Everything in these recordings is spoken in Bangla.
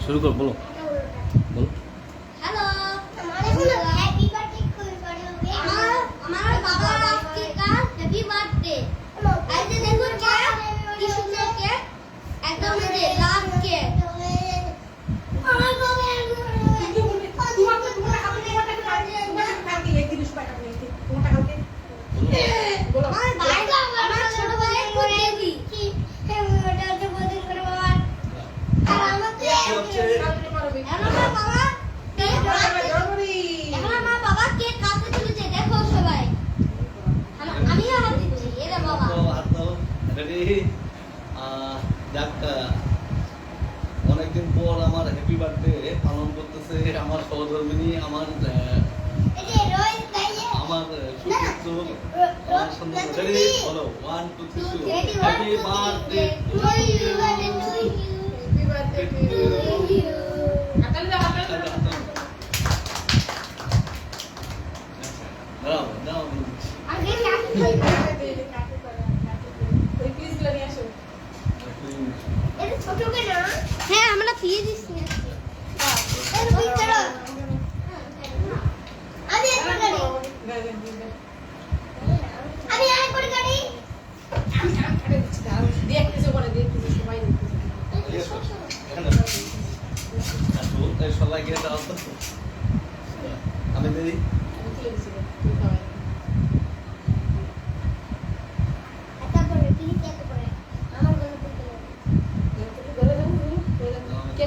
শুরু কর, বলো বলো। হ্যালো, হ্যাপি বার্থডে আমার বাবা আজকে হ্যাপি বার্থডে। এই যে দেখুন কেক, কি সুন্দর কেক, একদম এই যে লাল কেক। আমার বাবা ছোট ভাই বেবি আমার বাবা কেক কাটতে চলেছে, দেখো সবাই। আমিও হাত দিচ্ছি, এরে বাবা। অনেকদিন পর আমার হ্যাপি বার্থডে পালন করতেছে আমার সহধর্মিনী, আমার আমার সুচিত্র, আমার সুন্দর। বলো 1 2 3 happy birthday to you, happy birthday to you. দাও দাও আগে এটা ছোট কেন? হ্যাঁ, আমরা দিয়ে দিচ্ছি। এর ভিতরে আমি একবার গাড়ি, আমি আরেকবার গাড়ি, সবাই গিয়ে দাও তো, আমি দিদি এটা করে প্লিজ, এটা করে আমার গলা করতে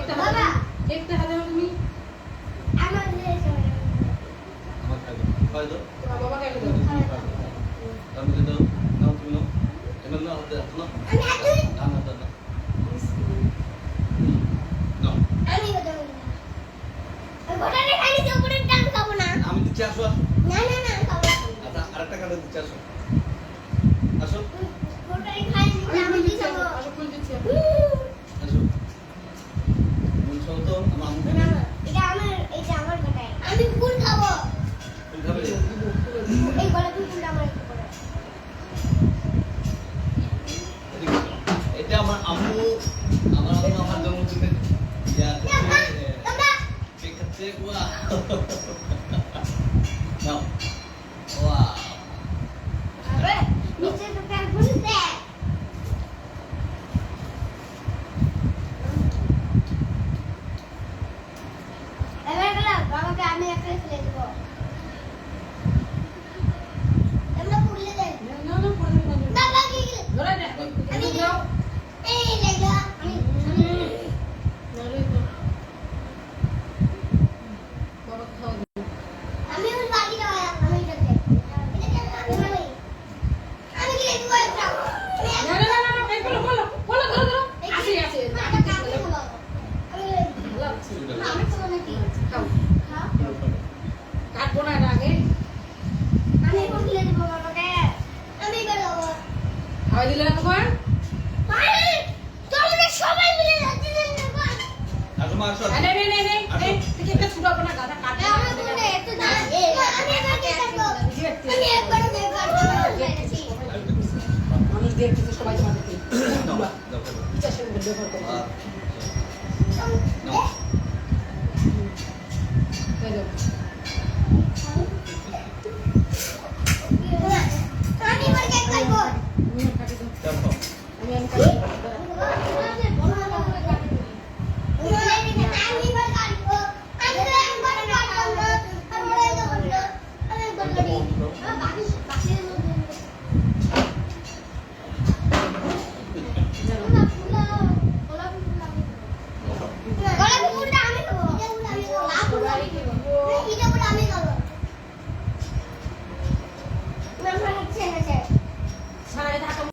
বাবা আমার আমার খাই দাও আমি দাও নাও তুমি নাও এমন না হাতে হাত নাও আমি হাত ধুই, না না না নাও আমি বদল না, ওই গোটাটা খালি তো উপরে টান খাবো না। আমি দিচ্ছি, আসো আসো। না না না খাবো না, আচ্ছা আরেকটা কাটা দিচ্ছি, আসো আসো গোটাটা খাই না, আমি কি খাবো? আসো মন সহ তো আমার আম্মু না না, এটা আমার গোটাই, আমি ফুল খাবো। ফুল খাবে। এই গলা ফুলটা আমার একটু করে। এটা আমার আম্মু আমার জন্মদিনে কেক খাচ্ছে। ওয়া নাও ওয়া আরে নিচে তো প্যান ফুলছে। এবার গেলাম, বাবাকে আমি একটা ফেলে দেবো। তোমরা ফুলে দেন। বাবা কি আমি এই লেগা আমি আমি ওই বাকি দাও, আমি এটাতে আমি কি দেবো এটা? আমি তো নাকি কাটবো না এটা আগে আমি এখন ফেলে দেবো বাবাকে, আমি বেরোবো। খাওয়াই দিলে না তোমার আরে তোমরা সবাই মিলে যাচ্ছেন না? আসো মা আসো। নে দেখি একটা ছোট আপনা গাদা কাটে আমার মনে এত না, আমি একাকে থাকবো, আমি একবারও দেখবার যাচ্ছি। মানুষ দেখতেছে সবাই তোমাদেরকে দাও দাও বিচার ব্যবহার করবে আর